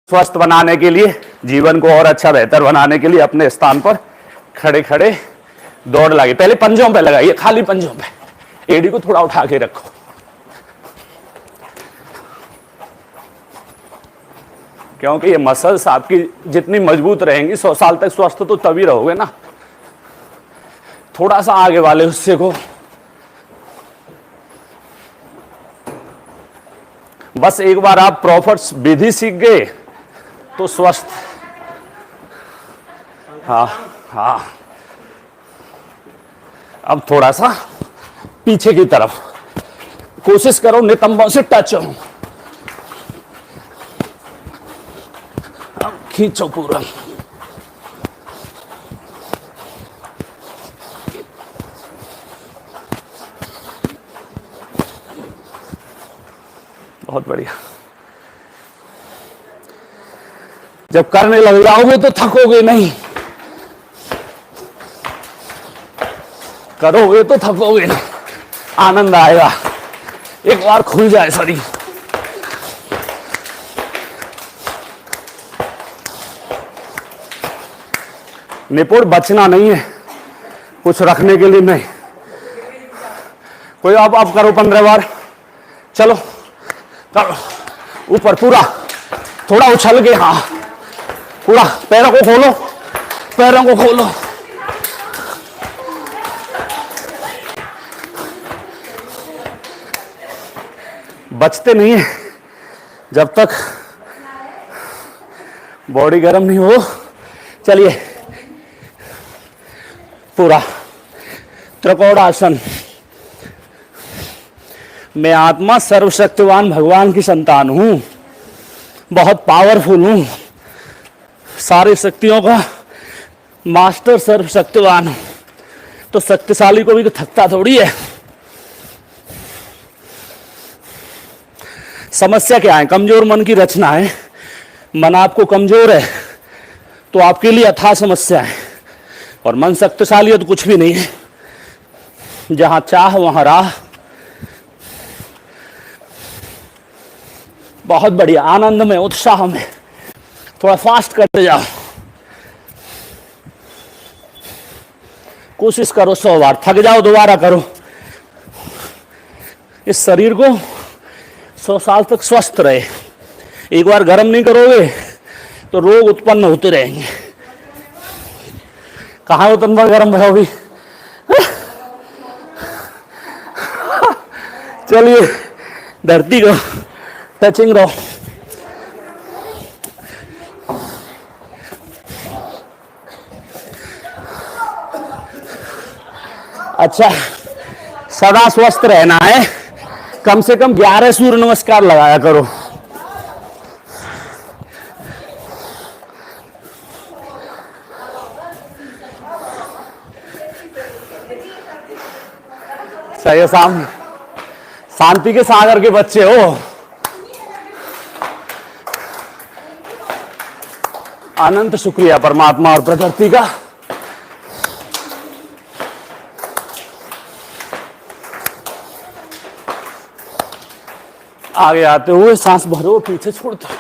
स्वस्थ बनाने के लिए, जीवन को और अच्छा बेहतर बनाने के लिए अपने स्थान पर खड़े खड़े दौड़ लगाइए। पहले पंजों पे लगाइए, खाली पंजों पे। एड़ी को थोड़ा उठा के रखो। क्योंकि ये मसल्स आपकी जितनी मजबूत रहेंगी 100 साल तक स्वस्थ तो तभी रहोगे ना। थोड़ा सा आगे वाले हिस्से को बस एक बार आप प्रॉपर विधि सीख गए तो स्वस्थ। हाँ हाँ, अब थोड़ा सा पीछे की तरफ कोशिश करो नितंबों से टच हो। अब खींचो पूरा। बहुत बढ़िया। जब करने लग जाओगे तो थकोगे नहीं, करोगे तो थकोगे नहीं, आनंद आएगा। एक बार खुल जाए शरीर। निपुण बचना नहीं है, कुछ रखने के लिए नहीं। कोई आप करो 15 बार। चलो करो, ऊपर पूरा थोड़ा उछल के। हाँ पूरा, पैरों को खोलो, पैरों को खोलो। बचते नहीं है जब तक बॉडी गर्म नहीं हो। चलिए पूरा त्रिकोण आसन। मैं आत्मा सर्वशक्तिवान भगवान की संतान हूं, बहुत पावरफुल हूं, सारी शक्तियों का मास्टर सर्वशक्तिवान हूं। तो शक्तिशाली को भी तो थकता थोड़ी है। समस्या क्या है? कमजोर मन की रचना है। मन आपको कमजोर है तो आपके लिए अथाह समस्या है, और मन शक्तिशाली है तो कुछ भी नहीं है। जहां चाह वहां राह। बहुत बढ़िया, आनंद में, उत्साह में। थोड़ा फास्ट करते जाओ, कोशिश करो 100 बार। थक जाओ दोबारा करो। इस शरीर को 100 साल तक स्वस्थ रहे। एक बार गर्म नहीं करोगे तो रोग उत्पन्न होते रहेंगे। कहाँ हो तुम गर्म भयो भी? चलिए धरती को टचिंग रहो। अच्छा, सदा स्वस्थ रहना है। कम से कम 11 सूर्य नमस्कार लगाया करो। सही है, शांति के सागर के बच्चे हो। अनंत शुक्रिया परमात्मा और प्रकृति का। आगे आते हुए सांस भरो, पीछे छोड़ते।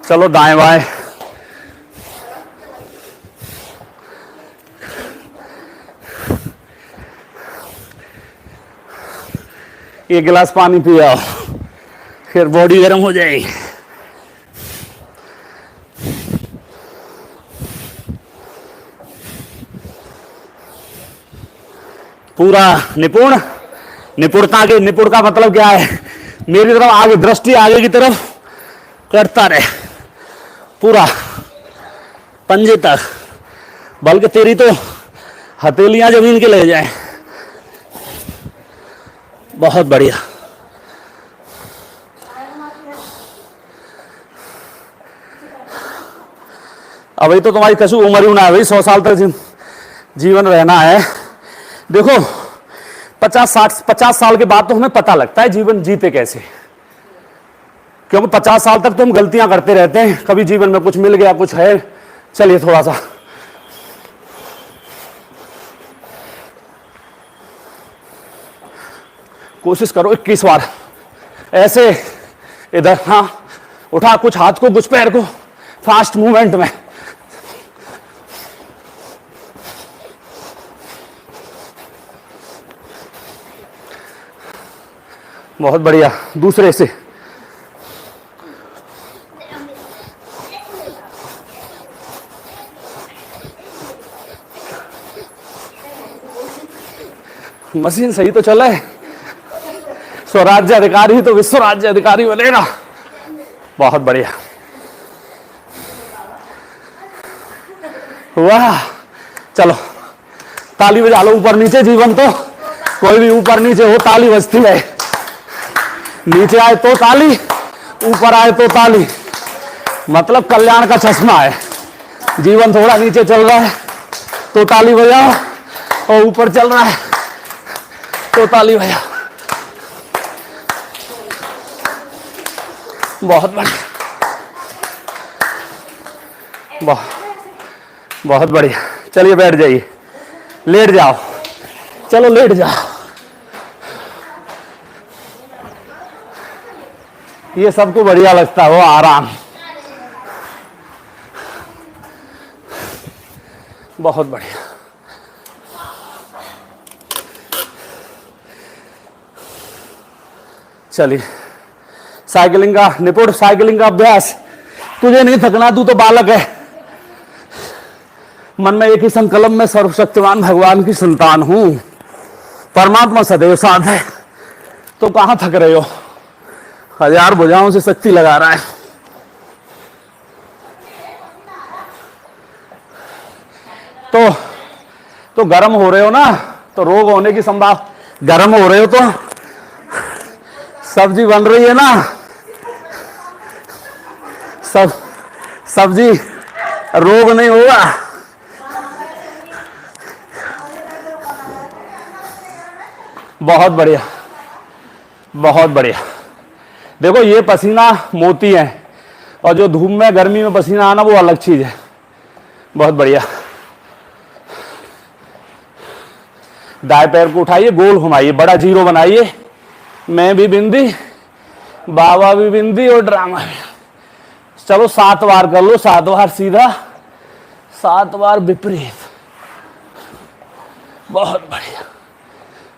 चलो दाएं बाएं। एक गिलास पानी पियो, फिर बॉडी गर्म हो जाएगी। पूरा निपुण। निपुणता के, निपुण का मतलब क्या है? मेरी तरफ आगे, दृष्टि आगे की तरफ करता रहे पूरा पंजे तक, बल्कि तेरी तो हथेलियां जमीन के ले जाए। बहुत बढ़िया। अभी तो तुम्हारी कछु उम्र ही ना है भाई, 100 साल तक जीवन रहना है। देखो 50 साल के बाद तो हमें पता लगता है जीवन जीते कैसे। क्योंकि 50 साल तक तो हम गलतियां करते रहते हैं, कभी जीवन में कुछ मिल गया, कुछ है। चलिए थोड़ा सा कोशिश करो 21 बार ऐसे इधर, हाँ, उठा कुछ हाथ को कुछ पैर को, फास्ट मूवमेंट में। बहुत बढ़िया। दूसरे से मशीन सही तो चला है। स्वराज्य अधिकारी तो विश्व राज्य अधिकारी बनेगा। बहुत बढ़िया, वाह। चलो ताली बजा लो। ऊपर नीचे जीवन तो कोई भी ऊपर नीचे हो ताली बजती है। नीचे आए तो ताली, ऊपर आए तो ताली, मतलब कल्याण का चश्मा है। जीवन थोड़ा नीचे चल रहा है तो ताली बजाओ, और ऊपर चल रहा है तो ताली बजाओ। बहुत बढ़िया, बहुत बढ़िया। चलिए बैठ जाइए, लेट जाओ, चलो लेट जाओ। ये सबको बढ़िया लगता है वो आराम। बहुत बढ़िया। चलिए साइकिलिंग का निपुण, साइकिलिंग का अभ्यास। तुझे नहीं थकना, तू तो बालक है। मन में एक ही संकल्प में सर्वशक्तिमान भगवान की संतान हूं, परमात्मा सदैव साथ है। तो कहां थक रहे हो? हजार भुजाओं से शक्ति लगा रहा है। तो गर्म हो रहे हो ना, तो रोग होने की संभावना। गर्म हो रहे हो तो सब्जी बन रही है ना, सब्जी, रोग नहीं होगा। बहुत बढ़िया, बहुत बढ़िया। देखो ये पसीना मोती है, और जो धूप में गर्मी में पसीना आना वो अलग चीज है। बहुत बढ़िया। दाएं पैर को उठाइए, गोल घुमाइए, बड़ा जीरो बनाइए। मैं भी बिंदी, बाबा भी बिंदी, और ड्रामा भी। चलो 7 बार कर लो, 7 बार सीधा, 7 बार विपरीत। बहुत बढ़िया,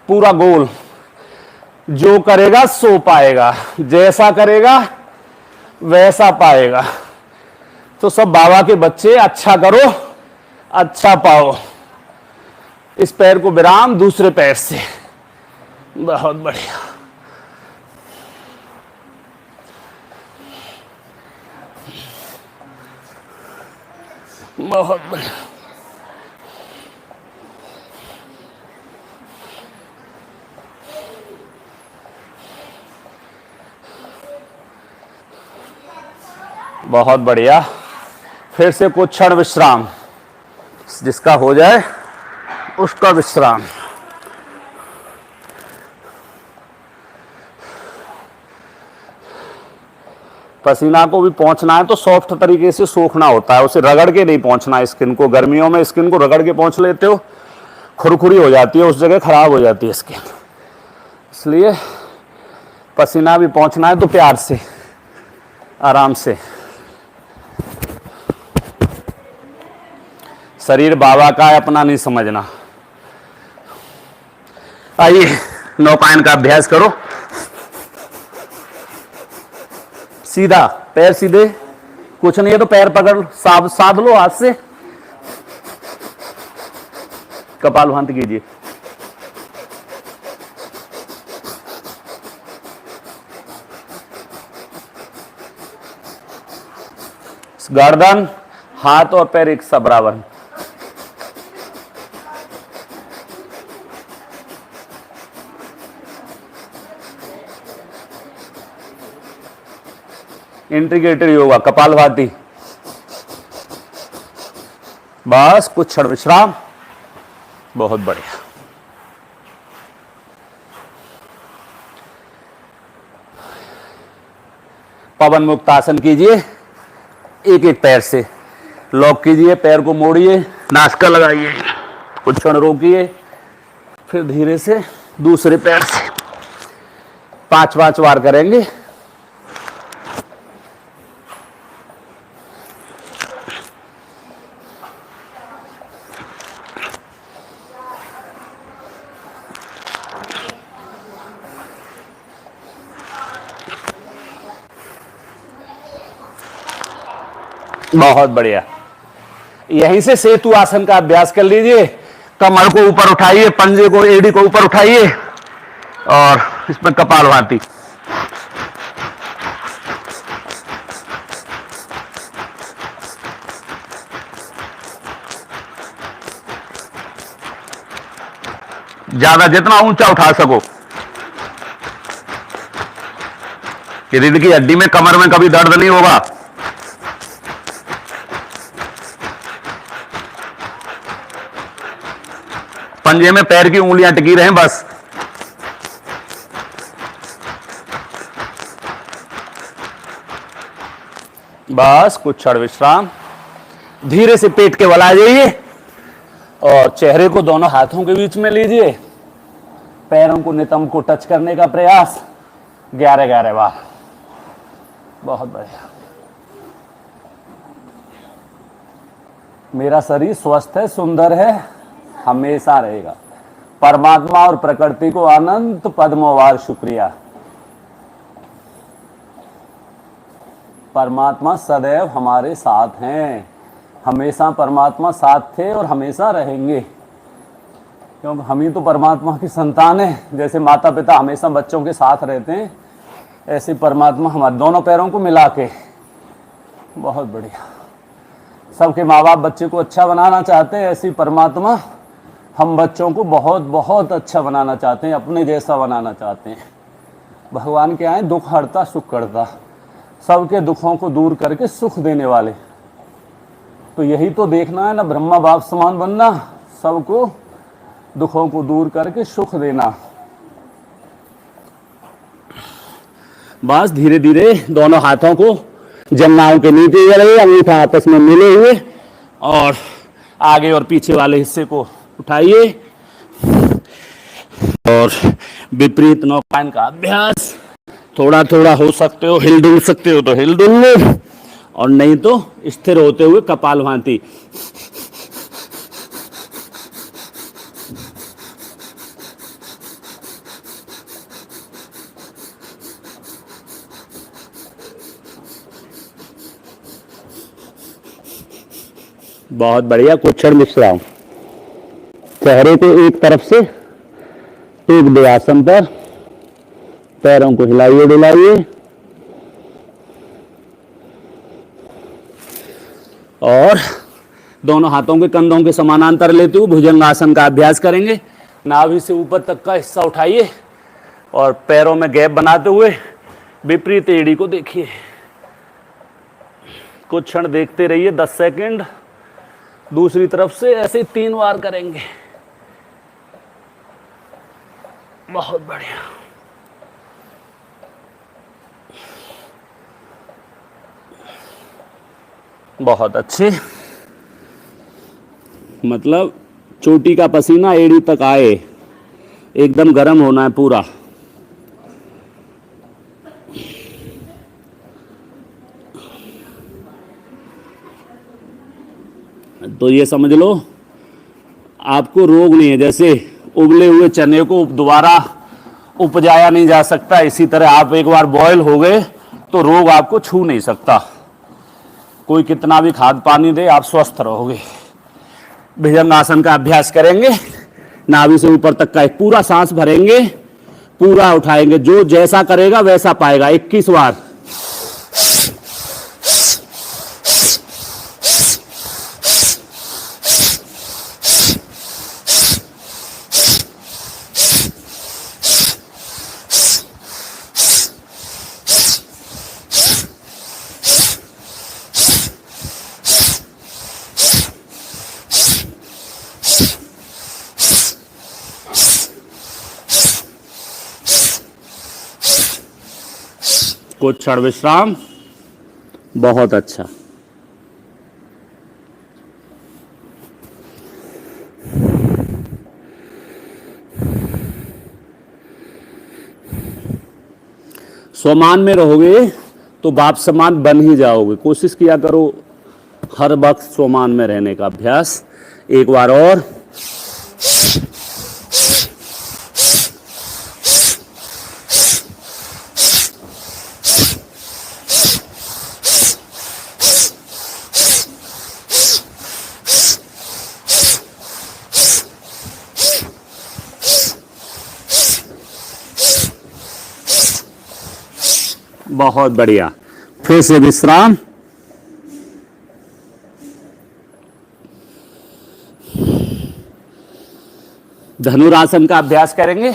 पूरा गोल। जो करेगा सो पाएगा, जैसा करेगा वैसा पाएगा। तो सब बाबा के बच्चे, अच्छा करो अच्छा पाओ। इस पैर को विराम, दूसरे पैर से। बहुत बढ़िया। बहुत बढ़िया। बहुत बढ़िया। फिर से कुछ क्षण विश्राम, जिसका हो जाए उसका विश्राम। पसीना को भी पहुंचना है तो सॉफ्ट तरीके से सोखना होता है, उसे रगड़ के नहीं पहुंचना। स्किन को, गर्मियों में स्किन को रगड़ के पहुंच लेते हो, खुरखुरी हो जाती है, उस जगह खराब हो जाती है स्किन। इसलिए पसीना भी पहुंचना है तो प्यार से, आराम से। शरीर बाबा का है, अपना नहीं समझना। आइए नौपायन का अभ्यास करो। सीधा, पैर सीधे, कुछ नहीं है तो पैर पकड़ साध लो हाथ से। कपालभाति कीजिए। गर्दन, हाथ और पैर एक सा बराबर। इंटीग्रेटेड योगा, कपालभाति। बस कुछ क्षण विश्राम। बहुत बढ़िया। पवन मुक्त आसन कीजिए, एक एक पैर से लॉक कीजिए, पैर को मोड़िए, नासिका लगाइए, कुछ क्षण रोकिए, फिर धीरे से दूसरे पैर से 5-5 बार करेंगे। बहुत बढ़िया। यहीं से सेतु आसन का अभ्यास कर लीजिए। कमर को ऊपर उठाइए, पंजे को, एड़ी को ऊपर उठाइए और इसमें कपालभाति। ज्यादा जितना ऊंचा उठा सको। कि रीढ़ की हड्डी में, कमर में कभी दर्द नहीं होगा। पंजे में पैर की उंगलियां टिकी रहें बस। बस कुछ क्षण विश्राम। धीरे से पेट के बल आ जाइए और चेहरे को दोनों हाथों के बीच में लीजिए। पैरों को, नितंब को टच करने का प्रयास। 11-11 बार। बहुत बढ़िया। मेरा शरीर स्वस्थ है, सुंदर है, हमेशा रहेगा। परमात्मा और प्रकृति को अनंत पद्मवार शुक्रिया। परमात्मा सदैव हमारे साथ हैं। हमेशा परमात्मा साथ थे और हमेशा रहेंगे, क्योंकि हम ही तो परमात्मा की संतान हैं। जैसे माता पिता हमेशा बच्चों के साथ रहते हैं, ऐसे परमात्मा हमारे दोनों पैरों को मिला के। बहुत बढ़िया। सबके माँ बाप बच्चे को अच्छा बनाना चाहते हैं, ऐसी परमात्मा हम बच्चों को बहुत बहुत अच्छा बनाना चाहते हैं, अपने जैसा बनाना चाहते हैं। भगवान क्या है? दुख हरता सुख करता, सबके दुखों को दूर करके सुख देने वाले। तो यही तो देखना है ना, ब्रह्मा बाप समान बनना, सबको दुखों को दूर करके सुख देना। बस धीरे धीरे दोनों हाथों को जंघाओं के नीचे रहिए, अंगूठा आपस में मिले हुए, और आगे और पीछे वाले हिस्से को उठाइए और विपरीत नौकायन का अभ्यास। थोड़ा थोड़ा हो सकते हो हिल डुल सकते हो तो हिल डुल लो, और नहीं तो स्थिर होते हुए कपालभाति। बहुत बढ़िया। कुछ क्षण विश्राम। चेहरे को एक तरफ से टेक दे आसन पर, पैरों को हिलाइए डुलाइए और दोनों हाथों के कंधों के समानांतर लेते हुए भुजंगासन का अभ्यास करेंगे। नाभि से ऊपर तक का हिस्सा उठाइए और पैरों में गैप बनाते हुए विपरीत एड़ी को देखिए। कुछ क्षण देखते रहिए, 10 सेकंड। दूसरी तरफ से ऐसे 3 बार करेंगे। बहुत बढ़िया। बहुत अच्छे। मतलब चोटी का पसीना एड़ी तक आए, एकदम गर्म होना है पूरा। तो ये समझ लो आपको रोग नहीं है। जैसे उबले हुए चने को दोबारा उपजाया नहीं जा सकता, इसी तरह आप एक बार बॉयल हो गए तो रोग आपको छू नहीं सकता। कोई कितना भी खाद पानी दे, आप स्वस्थ रहोगे। भुजंगासन का अभ्यास करेंगे। नाभि से ऊपर तक का एक पूरा सांस भरेंगे, पूरा उठाएंगे। जो जैसा करेगा वैसा पाएगा। 21 बार। कुछ क्षण विश्राम। बहुत अच्छा। स्वमान में रहोगे तो बाप समान बन ही जाओगे। कोशिश किया करो हर वक्त स्वमान में रहने का अभ्यास। एक बार और। बहुत बढ़िया। फिर से विश्राम। धनुरासन का अभ्यास करेंगे।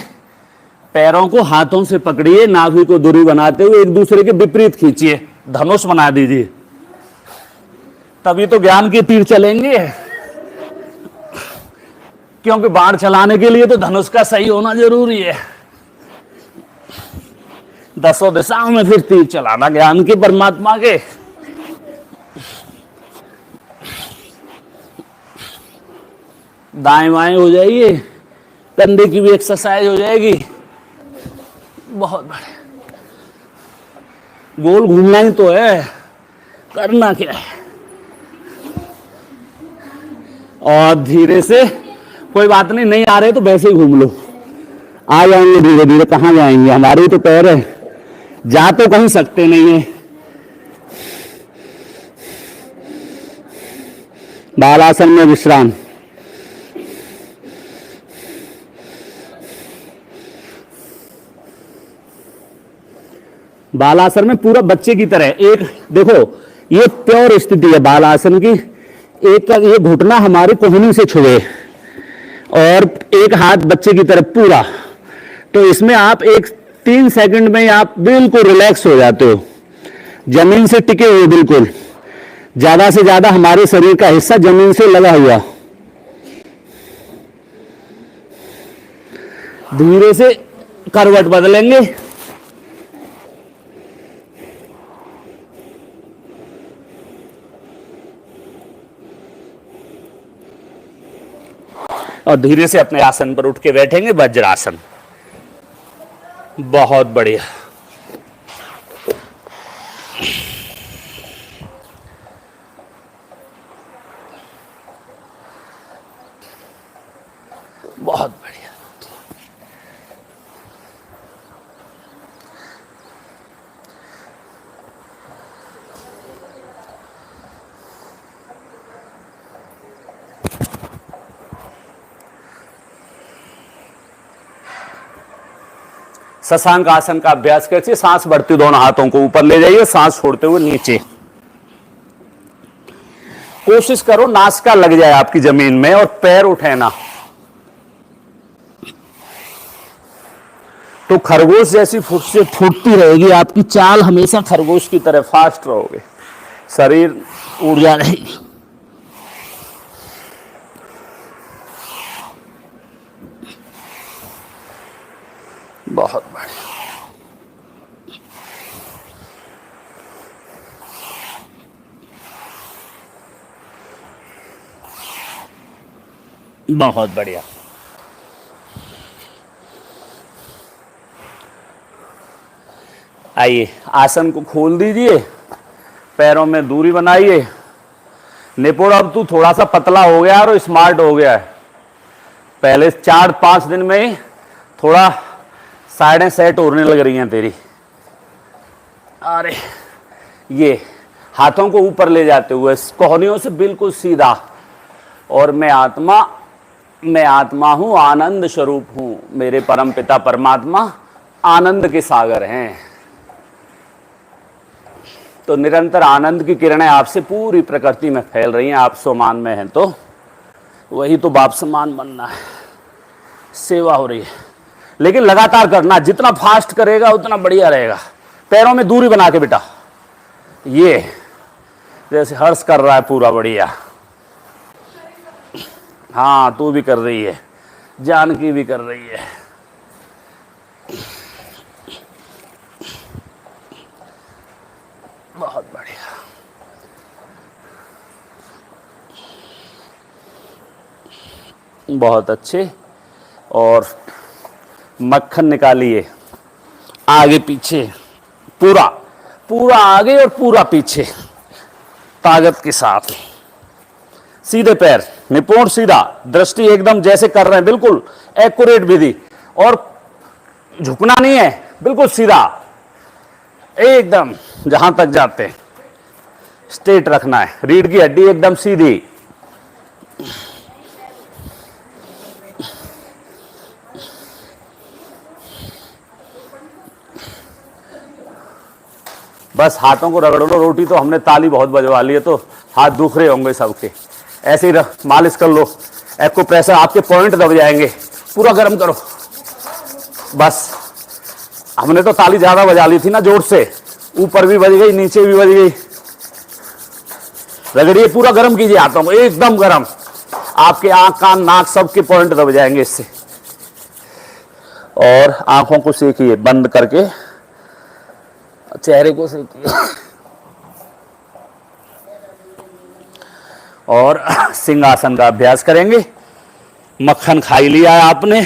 पैरों को हाथों से पकड़िए, नाभि को दूरी बनाते हुए एक दूसरे के विपरीत खींचिए, धनुष बना दीजिए, तभी तो ज्ञान के तीर चलेंगे। क्योंकि बाण चलाने के लिए तो धनुष का सही होना जरूरी है। दसों दिशाओं में फिर तीर चलाना ज्ञान के, परमात्मा के। दाएं बाएं हो जाइए, कंधे की भी एक्सरसाइज हो जाएगी। बहुत बढ़िया। गोल घूमना ही तो है, करना क्या है। और धीरे से, कोई बात नहीं, नहीं आ रहे तो वैसे ही घूम लो, आ जाएंगे धीरे धीरे। कहां जाएंगे, हमारे तो पैर है, जा तो कहीं सकते नहीं है। बालासन में विश्राम। बालासन में पूरा बच्चे की तरह एक, देखो ये प्योर स्थिति है बालासन की। एक का ये घुटना हमारे कोहनी से छुए और एक हाथ बच्चे की तरफ पूरा, तो इसमें आप एक 3 सेकंड में आप बिल्कुल रिलैक्स हो जाते हो, जमीन से टिके हुए बिल्कुल। ज्यादा से ज्यादा हमारे शरीर का हिस्सा जमीन से लगा हुआ। धीरे से करवट बदलेंगे। और धीरे से अपने आसन पर उठ के बैठेंगे, वज्रासन। बहुत बढ़िया। बहुत बढ़िया। शशांक आसन का अभ्यास कीजिए। सांस बढ़ती दोनों हाथों को ऊपर ले जाइए, सांस छोड़ते हुए नीचे। कोशिश करो नासिका लग जाए आपकी जमीन में और पैर उठे ना, तो खरगोश जैसी फुट से फूटती रहेगी आपकी चाल, हमेशा खरगोश की तरह फास्ट रहोगे, शरीर ऊर्जा रहेगी। बहुत बढ़िया। बहुत बढ़िया। आइए आसन को खोल दीजिए, पैरों में दूरी बनाइए। निपुण अब तू थोड़ा सा पतला हो गया और स्मार्ट हो गया है। पहले 4-5 दिन में ही थोड़ा साइडें सेट होने लग रही हैं तेरी। अरे ये हाथों को ऊपर ले जाते हुए कोहनियों से बिल्कुल सीधा। और मैं आत्मा हूं, आनंद स्वरूप हूं। मेरे परम पिता परमात्मा आनंद के सागर हैं। तो निरंतर आनंद की किरणें आपसे पूरी प्रकृति में फैल रही हैं। आप सोमान में हैं तो वही तो बाप समान बनना है, सेवा हो रही है। लेकिन लगातार करना, जितना फास्ट करेगा उतना बढ़िया रहेगा। पैरों में दूरी बना के बेटा, ये जैसे हर्ष कर रहा है पूरा बढ़िया। हाँ तू भी कर रही है, जानकी भी कर रही है। बहुत बढ़िया। बहुत अच्छे। और मक्खन निकालिए, आगे पीछे, पूरा पूरा आगे और पूरा पीछे, ताकत के साथ। सीधे पैर, निपुण सीधा, दृष्टि एकदम जैसे कर रहे हैं, बिल्कुल एक्यूरेट विधि। और झुकना नहीं है, बिल्कुल सीधा, एकदम जहां तक जाते हैं स्ट्रेट रखना है। रीढ़ की हड्डी एकदम सीधी। बस हाथों को रगड़ लो। रोटी तो हमने ताली बहुत बजवा ली है, तो हाथ दुख रहे होंगे सबके। ऐसे ही मालिश कर लो, एक्को प्रेशर, आपके पॉइंट दब जाएंगे। पूरा गर्म करो। बस हमने तो ताली ज्यादा बजा ली थी ना, जोर से, ऊपर भी बज गई, नीचे भी बज गई। रगड़िए, पूरा गर्म कीजिए हाथों को, एकदम गर्म। आपके आंख, कान, नाक सबके पॉइंट दब जाएंगे इससे। और आंखों को सेकिए बंद करके, चेहरे को सेकिए। और सिंहासन का अभ्यास करेंगे। मक्खन खाई लिया है आपने।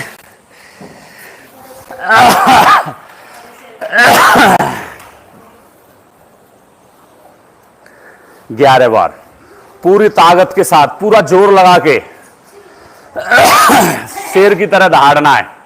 11 बार पूरी ताकत के साथ, पूरा जोर लगा के शेर की तरह दहाड़ना है।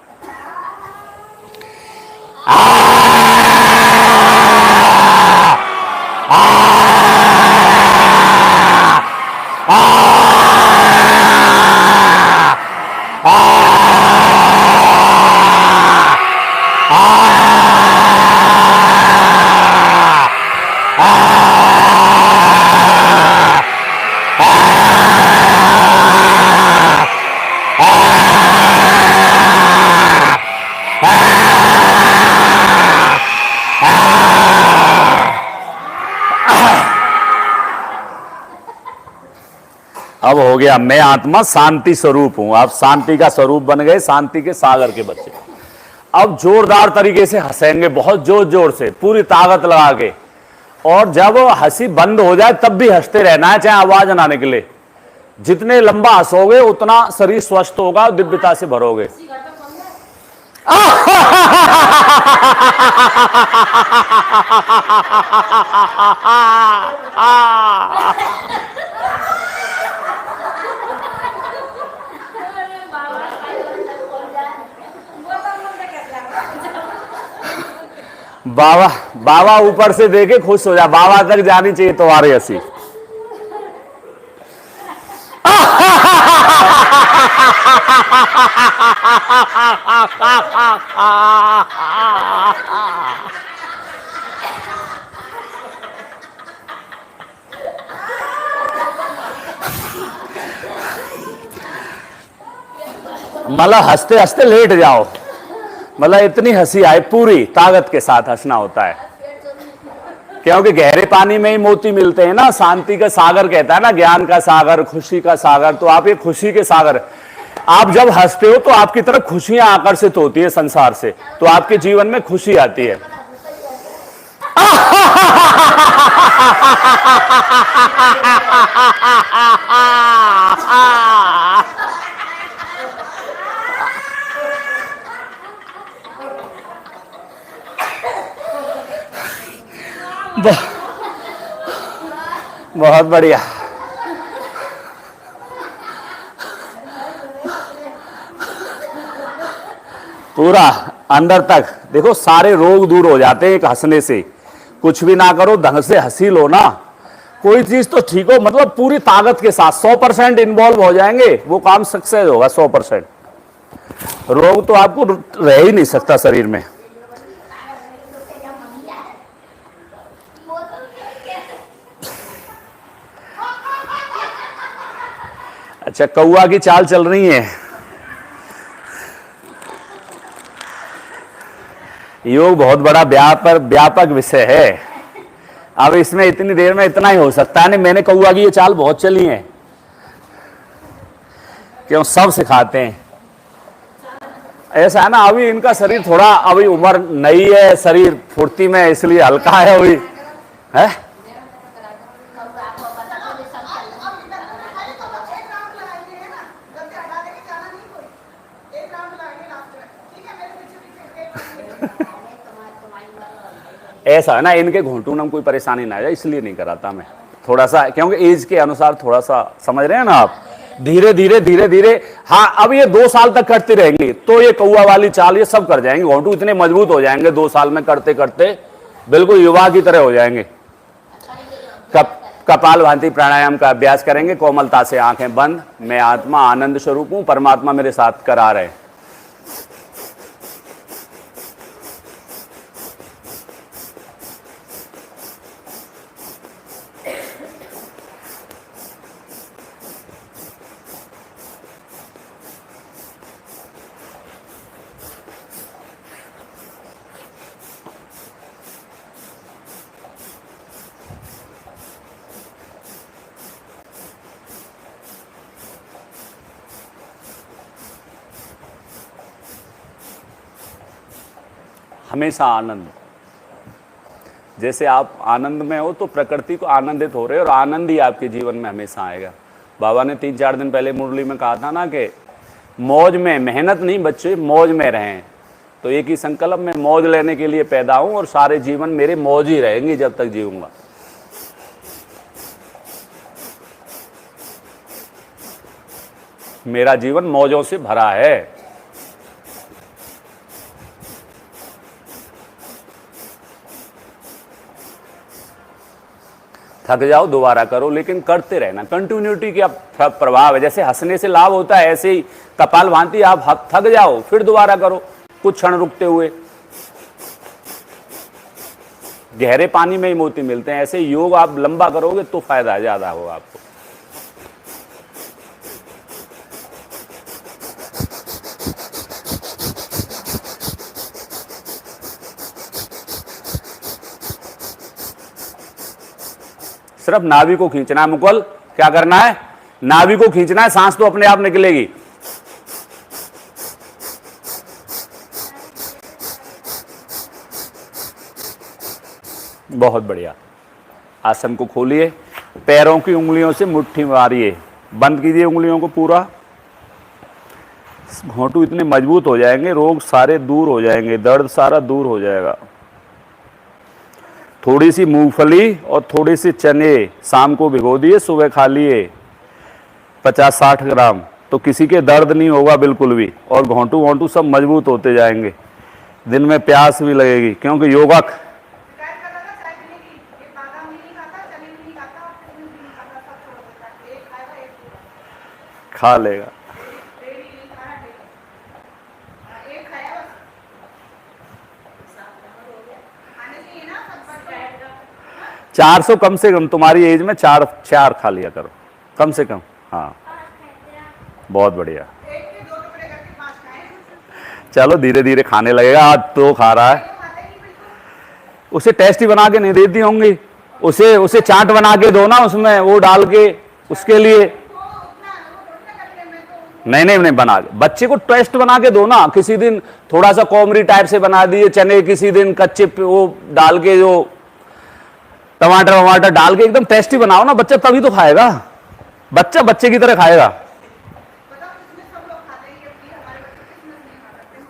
अब हो गया। मैं आत्मा शांति स्वरूप हूं। आप शांति का स्वरूप बन गए, शांति के सागर के बच्चे। अब जोरदार तरीके से हंसेंगे, बहुत जोर जोर से, पूरी ताकत लगा के। और जब हंसी बंद हो जाए तब भी हंसते रहना है, चाहे आवाज ना निकले। जितने लंबा हंसोगे उतना शरीर स्वस्थ होगा, दिव्यता से भरोगे। बाबा बाबा ऊपर से देखे खुश हो जा। बाबा तक जानी चाहिए तुम्हारी हंसी। मतलब हंसते हंसते लेट जाओ, मतलब इतनी हंसी आए, पूरी ताकत के साथ हंसना होता है। क्योंकि गहरे पानी में ही मोती मिलते हैं ना। शांति का सागर कहता है ना, ज्ञान का सागर, खुशी का सागर। तो आप ये खुशी के सागर, आप जब हंसते हो तो आपकी तरफ खुशियां आकर्षित होती है संसार से, तो आपके जीवन में खुशी आती है। बहुत बढ़िया। पूरा अंदर तक देखो, सारे रोग दूर हो जाते हैं एक हंसने से। कुछ भी ना करो, ढंग से हंसी लो ना, कोई चीज तो ठीक हो, मतलब पूरी ताकत के साथ 100% इन्वॉल्व हो जाएंगे, वो काम सक्सेस होगा 100%। रोग तो आपको रह ही नहीं सकता शरीर में। अच्छा, कौआ की चाल चल रही है। योग बहुत बड़ा व्यापक विषय है। अब इसमें इतनी देर में इतना ही हो सकता है। नहीं, मैंने कौआ की ये चाल बहुत चली है, क्यों सब सिखाते हैं। ऐसा है ना, अभी इनका शरीर थोड़ा, अभी उम्र नई है, शरीर फुर्ती में, इसलिए हल्का है अभी है। ऐसा है ना, इनके घुटनों में कोई परेशानी ना आ जाए, इसलिए नहीं कराता मैं थोड़ा सा, क्योंकि एज के अनुसार थोड़ा सा, समझ रहे हैं ना आप, धीरे धीरे धीरे धीरे। हाँ, अब ये 2 साल तक करते रहेंगे तो ये कौआ वाली चाल ये सब कर जाएंगे। घोंटू इतने मजबूत हो जाएंगे 2 साल में करते करते, बिल्कुल युवा की तरह हो जाएंगे। कपाल भांति प्राणायाम का अभ्यास करेंगे, कोमलता से आंखें बंद। मैं आत्मा आनंद स्वरूप हूं, परमात्मा मेरे साथ करा रहे। हमेशा आनंद। जैसे आप आनंद में हो तो प्रकृति को आनंदित हो रहे हो और आनंद ही आपके जीवन में हमेशा आएगा। बाबा ने 3-4 दिन पहले मुरली में कहा था ना कि मौज में, मेहनत नहीं बच्चे, मौज में रहें। तो एक ही संकल्प में मौज लेने के लिए पैदा हूं और सारे जीवन मेरे मौज ही रहेंगी जब तक जीऊंगा। मेरा जीवन मौजों से भरा है। थक जाओ दोबारा करो, लेकिन करते रहना। कंटिन्यूटी का प्रभाव है। जैसे हंसने से लाभ होता है, ऐसे ही कपालभाति आप थक जाओ फिर दोबारा करो, कुछ क्षण रुकते हुए। गहरे पानी में ही मोती मिलते हैं। ऐसे योग आप लंबा करोगे तो फायदा ज्यादा होगा आपको। सिर्फ नाभि को खींचना है। मुकुल क्या करना है? नाभि को खींचना है, सांस तो अपने आप निकलेगी। बहुत बढ़िया। आसन को खोलिए, पैरों की उंगलियों से मुट्ठी मारिए, बंद कीजिए उंगलियों को पूरा। घोंटू इतने मजबूत हो जाएंगे, रोग सारे दूर हो जाएंगे, दर्द सारा दूर हो जाएगा। थोड़ी सी मूंगफली और थोड़ी सी चने शाम को भिगो दिए, सुबह खा लिए 50-60 ग्राम, तो किसी के दर्द नहीं होगा बिल्कुल भी, और घोंटू वोंटू सब मजबूत होते जाएंगे। दिन में प्यास भी लगेगी, क्योंकि योगा खा लेगा। 400 कम से कम तुम्हारी एज में 4 खा लिया करो कम से कम। हाँ बहुत बढ़िया। चलो धीरे धीरे खाने लगेगा। आज तो खा रहा है, उसे टेस्टी बना के नहीं देती होंगी, उसे चाट बना के दो ना, उसमें वो डाल के उसके लिए। नहीं बना के बच्चे को टेस्ट बना के दो ना। किसी दिन थोड़ा सा कॉमरी टाइप से बना दिए चने, किसी दिन कच्चे वो डाल के, जो टमाटर वमाटर डाल के एकदम टेस्टी बनाओ ना, बच्चा तभी तो खाएगा। बच्चा बच्चे की तरह खाएगा,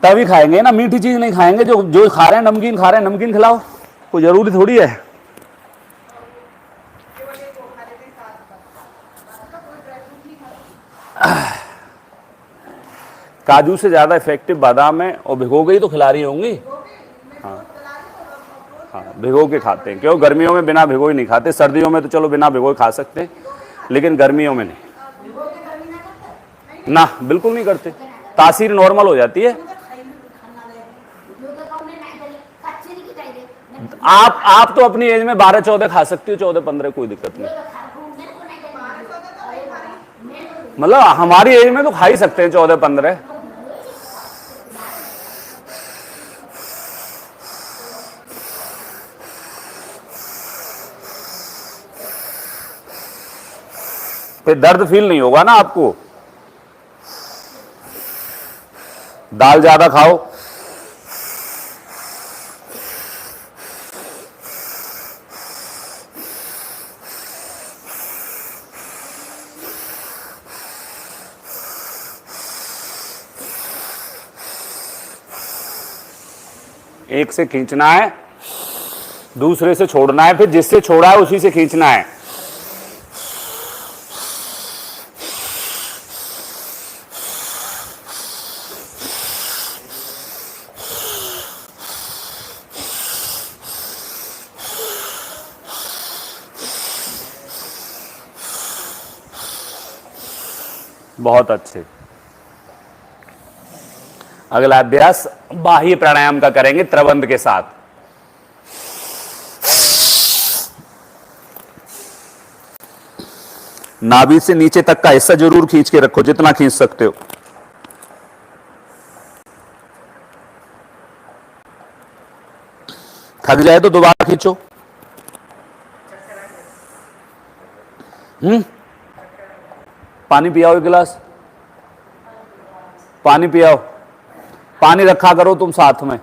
तभी खाएंगे ना। मीठी चीज नहीं खाएंगे। जो खा रहे हैं नमकीन खा रहे हैं, नमकीन खिलाओ, कोई जरूरी थोड़ी है। काजू से ज्यादा इफेक्टिव बादाम है, और भिगो गई तो खिला रही होंगी। हाँ हाँ भिगो के खाते हैं, क्यों? गर्मियों में बिना भिगो ही नहीं खाते। सर्दियों में तो चलो बिना भिगो खा सकते हैं, लेकिन गर्मियों में नहीं ना, बिल्कुल नहीं करते। तासीर नॉर्मल हो जाती है। आप तो अपनी एज में 12-14 खा सकती हो, 14-15 कोई दिक्कत नहीं। मतलब हमारी एज में तो खा ही सकते हैं 14-15। फिर दर्द फील नहीं होगा ना आपको। दाल ज्यादा खाओ। एक से खींचना है, दूसरे से छोड़ना है, फिर जिससे छोड़ा है उसी से खींचना है। बहुत अच्छे। अगला अभ्यास बाह्य प्राणायाम का करेंगे त्रिबंध के साथ। नाभि से नीचे तक का हिस्सा जरूर खींच के रखो, जितना खींच सकते हो। थक जाए तो दोबारा खींचो। पानी पियाओ, एक गिलास पानी पियाओ। पानी रखा करो तुम साथ में।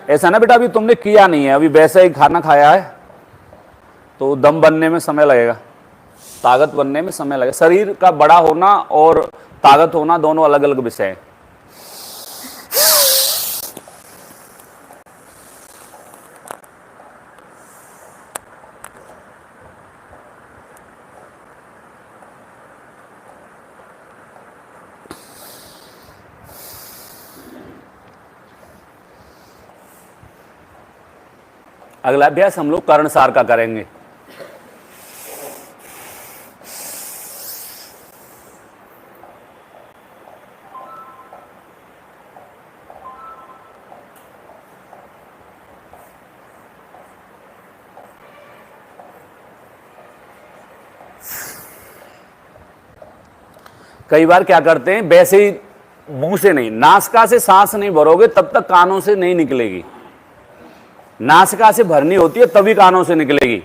ऐसा ना बेटा अभी तुमने किया नहीं है, अभी वैसे ही खाना खाया है तो दम बनने में समय लगेगा, ताकत बनने में समय लगेगा। शरीर का बड़ा होना और ताकत होना दोनों अलग अलग विषय हैं। अगला अभ्यास हम लोग कर्णसार का करेंगे। कई बार क्या करते हैं, वैसे ही मुंह से नहीं, नासिका से सांस नहीं भरोगे तब तक कानों से नहीं निकलेगी। नासिका से भरनी होती है तभी कानों से निकलेगी।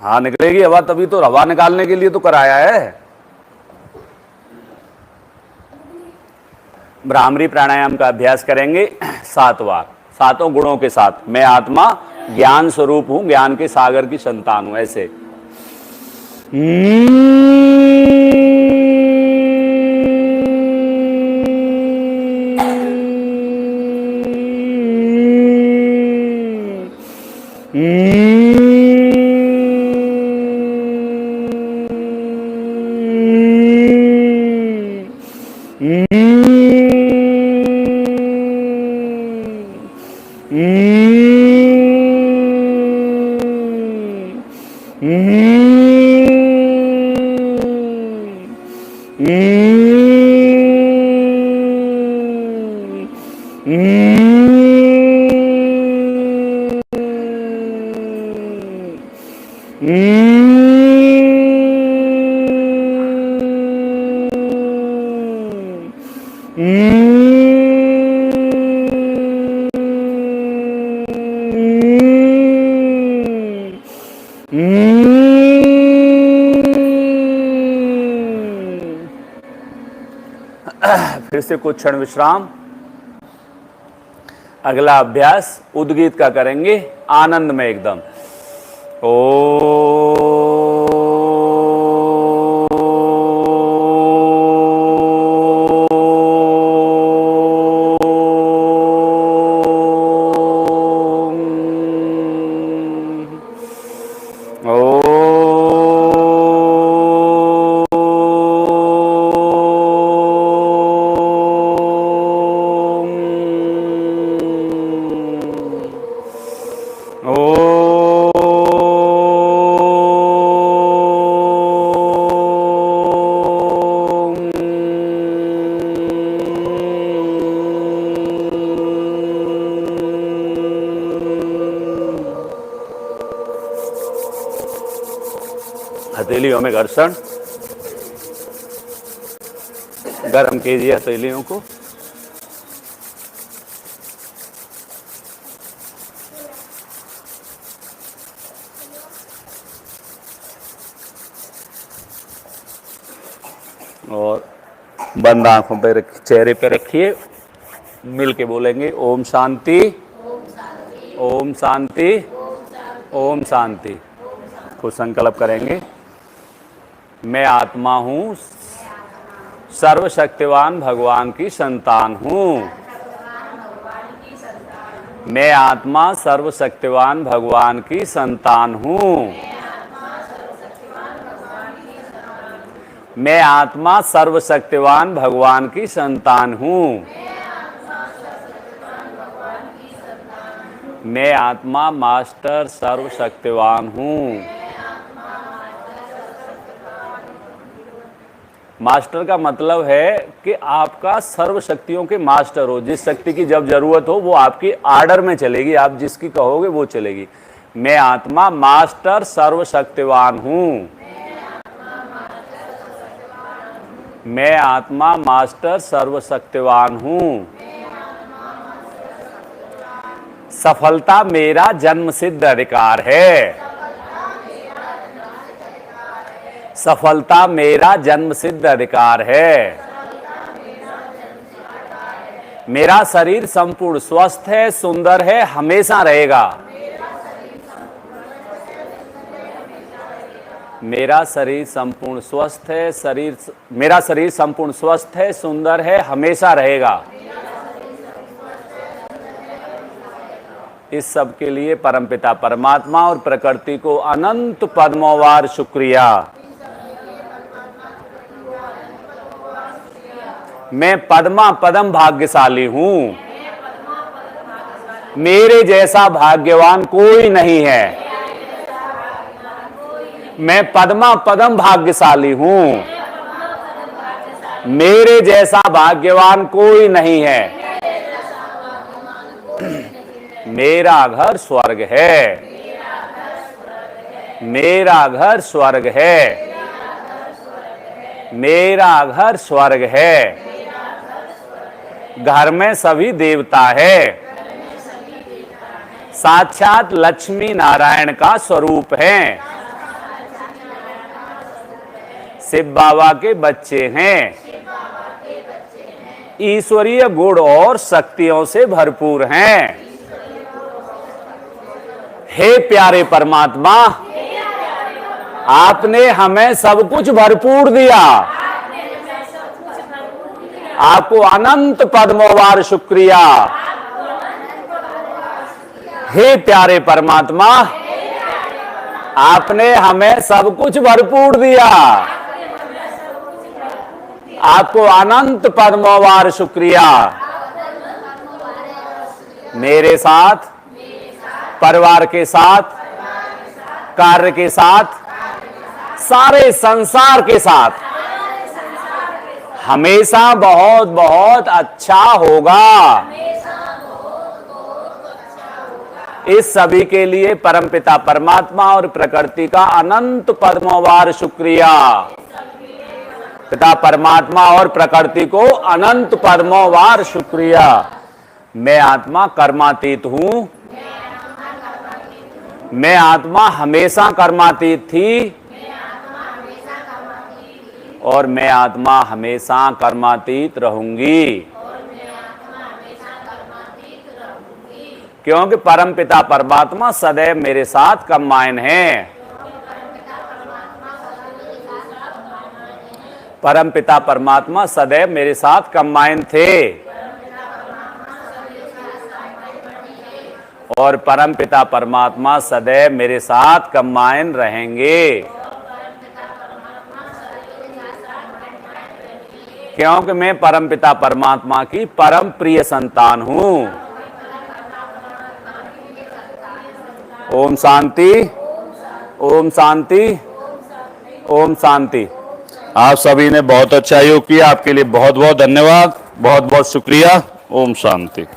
हाँ निकलेगी हवा, तभी तो हवा निकालने के लिए तो कराया है। भ्रामरी प्राणायाम का अभ्यास करेंगे 7 बार, 7 गुणों के साथ। मैं आत्मा ज्ञान स्वरूप हूं, ज्ञान के सागर की संतान हूं, ऐसे। फिर से कुछ क्षण विश्राम। अगला अभ्यास उद्गीत का करेंगे, आनंद में एकदम। हथेलियों में घर्षण, गर्म कीजिए हथेलियों को। और बंद आंखों पे चेहरे पे रखिए, मिल के बोलेंगे ओम शांति, ओम शांति, ओम शांति। कुछ संकल्प करेंगे। मैं आत्मा हूं, सर्वशक्तिवान भगवान की संतान हूं। मैं आत्मा सर्वशक्तिवान भगवान की संतान हूं। मैं आत्मा सर्वशक्तिवान भगवान की संतान हूं। मैं आत्मा मास्टर सर्वशक्तिवान हूं। मास्टर का मतलब है कि आपका सर्व शक्तियों के मास्टर हो। जिस शक्ति की जब जरूरत हो वो आपकी आर्डर में चलेगी, आप जिसकी कहोगे वो चलेगी। मैं आत्मा मास्टर सर्वशक्तिवान हूं। मैं आत्मा मास्टर सर्वशक्तिवान हूं। सफलता मेरा जन्मसिद्ध अधिकार है। सफलता मेरा जन्मसिद्ध अधिकार है। मेरा शरीर संपूर्ण स्वस्थ है, सुंदर है, हमेशा रहेगा। मेरा शरीर संपूर्ण स्वस्थ है, मेरा शरीर संपूर्ण स्वस्थ है, सुंदर है, हमेशा रहेगा। इस सब के लिए परमपिता परमात्मा और प्रकृति को अनंत पद्मोवार शुक्रिया। मैं पद्मा पदम भाग्यशाली हूं। मेरे जैसा भाग्यवान कोई नहीं है। मैं पद्मा पदम भाग्यशाली हूं। मेरे जैसा भाग्यवान कोई नहीं है। मेरा घर स्वर्ग है। मेरा घर स्वर्ग है। मेरा घर स्वर्ग है। घर में सभी देवता है। साक्षात लक्ष्मी नारायण का स्वरूप है। शिव बाबा के बच्चे हैं। ईश्वरीय गुण और शक्तियों से भरपूर हैं। हे प्यारे परमात्मा, आपने हमें सब कुछ भरपूर दिया। आपको अनंत पद्मोवार शुक्रिया। हे प्यारे परमात्मा, आपने हमें सब कुछ भरपूर दिया। आपको अनंत पद्मोवार शुक्रिया। मेरे साथ, परिवार के साथ, कार्य के साथ, सारे संसार के साथ हमेशा बहुत बहुत अच्छा होगा। इस सभी के लिए परमपिता परमात्मा और प्रकृति का अनंत पद्मोवार शुक्रिया। पिता परमात्मा और प्रकृति को अनंत पद्मोवार शुक्रिया। मैं आत्मा कर्मातीत हूं। मैं आत्मा हमेशा कर्मातीत थी और मैं आत्मा हमेशा कर्मातीत रहूंगी। क्योंकि परमपिता परमात्मा सदैव मेरे साथ कम्बाइन है। परमपिता परमात्मा सदैव मेरे साथ कम्बाइन थे और परमपिता परमात्मा सदैव मेरे साथ कम्बाइन रहेंगे। क्योंकि मैं परमपिता परमात्मा की परम प्रिय संतान हूं। ओम शांति, ओम शांति, ओम शांति। आप सभी ने बहुत अच्छा योग किया। आपके लिए बहुत बहुत धन्यवाद, बहुत बहुत शुक्रिया। ओम शांति।